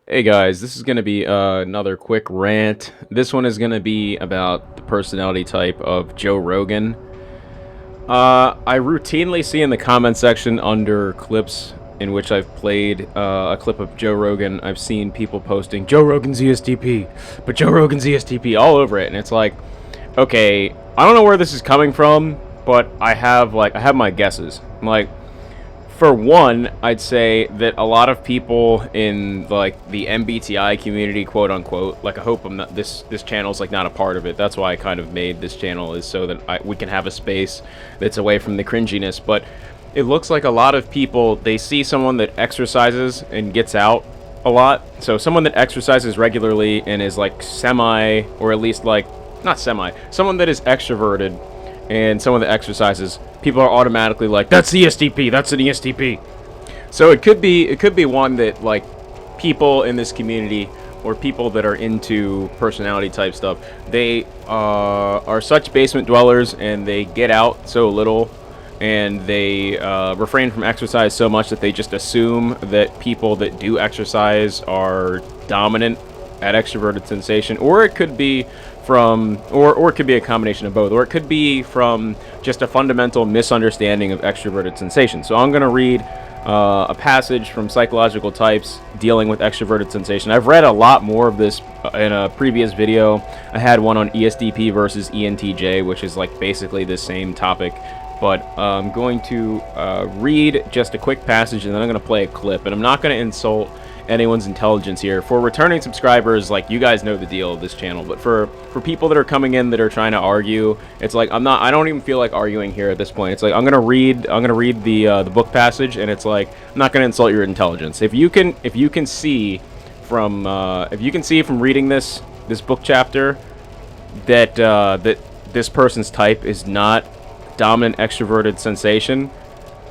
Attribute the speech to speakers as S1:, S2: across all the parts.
S1: Hey guys, this is going to be another quick rant. This one is going to be about the personality type of Joe Rogan. I routinely see in the comment section under clips in which I've played a clip of Joe Rogan, I've seen people posting Joe Rogan's ESTP, but Joe Rogan's ESTP all over it, and it's like, okay, I don't know where this is coming from, but I have my guesses. Like, for one, I'd say that a lot of people in like the MBTI community, quote unquote, like I hope I'm not this channel's like not a part of it. That's why I kind of made this channel, is so that we can have a space that's away from the cringiness. But it looks like a lot of people, they see someone that exercises and gets out a lot. So someone that exercises regularly and is like semi, or at least like not semi, someone that is extroverted and some of the exercises, people are automatically like, that's the ESTP, that's an ESTP. So it could be one that like people in this community or people that are into personality type stuff, they are such basement dwellers and they get out so little, and they refrain from exercise so much that they just assume that people that do exercise are dominant at extroverted sensation. Or it could be from, or it could be a combination of both, or it could be from just a fundamental misunderstanding of extroverted sensation. So I'm going to read a passage from Psychological Types dealing with extroverted sensation. I've read a lot more of this in a previous video. I had one on ESTP versus ENTJ, which is like basically the same topic. But I'm going to read just a quick passage, and then I'm going to play a clip. And I'm not going to insult anyone's intelligence here. For returning subscribers, like, you guys know the deal of this channel, but for people that are coming in that are trying to argue, it's like I don't even feel like arguing here at this point. It's like I'm gonna read the book passage, and it's like I'm not gonna insult your intelligence. If you can see from reading this book chapter that that this person's type is not dominant extroverted sensation,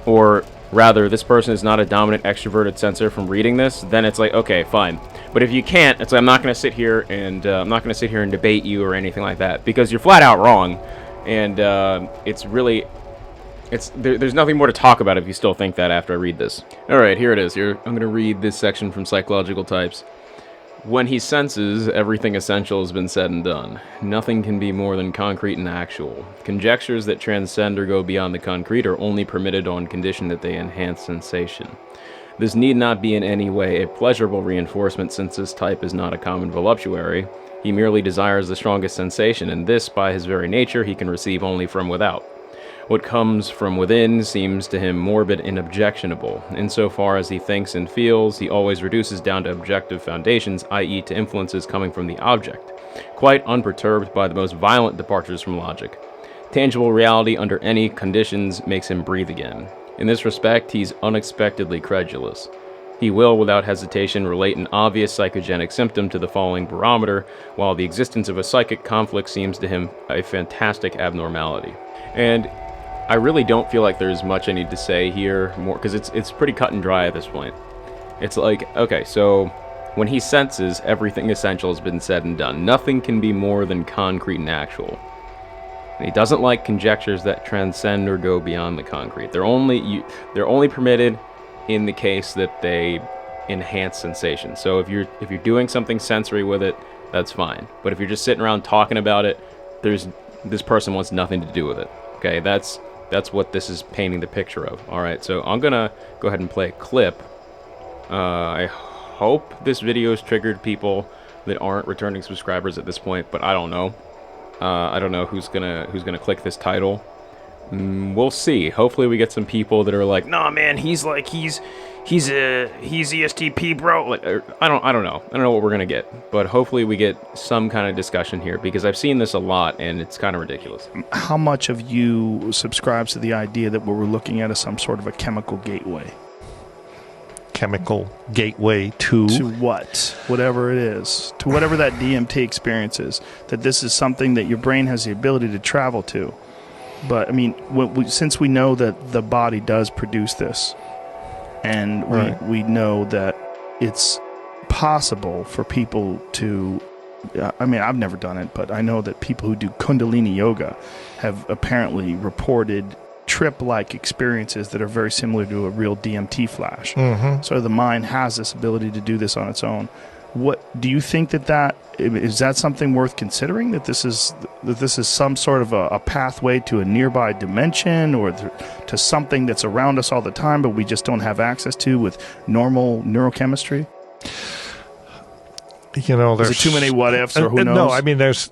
S1: or rather, this person is not a dominant extroverted sensor from reading this, then it's like, okay, fine. But if you can't, it's like I'm not going to sit here and debate you or anything like that, because you're flat out wrong, and there's nothing more to talk about if you still think that after I read this. All right, here it is. I'm going to read this section from Psychological Types. When he senses, everything essential has been said and done. Nothing can be more than concrete and actual. Conjectures that transcend or go beyond the concrete are only permitted on condition that they enhance sensation. This need not be in any way a pleasurable reinforcement, since this type is not a common voluptuary. He merely desires the strongest sensation, and this, by his very nature, he can receive only from without. What comes from within seems to him morbid and objectionable. Insofar as he thinks and feels, he always reduces down to objective foundations, i.e. to influences coming from the object, quite unperturbed by the most violent departures from logic. Tangible reality under any conditions makes him breathe again. In this respect, he's unexpectedly credulous. He will, without hesitation, relate an obvious psychogenic symptom to the following barometer, while the existence of a psychic conflict seems to him a fantastic abnormality. And I really don't feel like there's much I need to say here more, because it's pretty cut and dry at this point. It's like, okay, so when he senses, everything essential has been said and done. Nothing can be more than concrete and actual. And he doesn't like conjectures that transcend or go beyond the concrete. They're only permitted in the case that they enhance sensation. So if you're doing something sensory with it, that's fine. But if you're just sitting around talking about it, this person wants nothing to do with it. Okay, that's what this is painting the picture of. All right, so I'm gonna go ahead and play a clip. I hope this video has triggered people that aren't returning subscribers at this point, but I don't know. I don't know who's gonna click this title. We'll see. Hopefully we get some people that are like, nah, man, he's ESTP, bro. Like, I don't know. I don't know what we're gonna get, but hopefully we get some kind of discussion here, because I've seen this a lot and it's kind of ridiculous.
S2: How much of you subscribes to the idea that what we're looking at is some sort of a chemical gateway?
S3: Chemical gateway to
S2: what? Whatever it is. To whatever that DMT experience is. That this is something that your brain has the ability to travel to. But, I mean, since we know that the body does produce this, and we know that it's possible for people to, I mean, I've never done it, but I know that people who do Kundalini yoga have apparently reported trip-like experiences that are very similar to a real DMT flash.
S3: Mm-hmm.
S2: So the mind has this ability to do this on its own. What do you think that is that something worth considering? That this is some sort of a pathway to a nearby dimension, or to something that's around us all the time, but we just don't have access to with normal neurochemistry?
S3: You know, there's
S2: Is it too many what ifs, or who knows?
S3: No, I mean, there's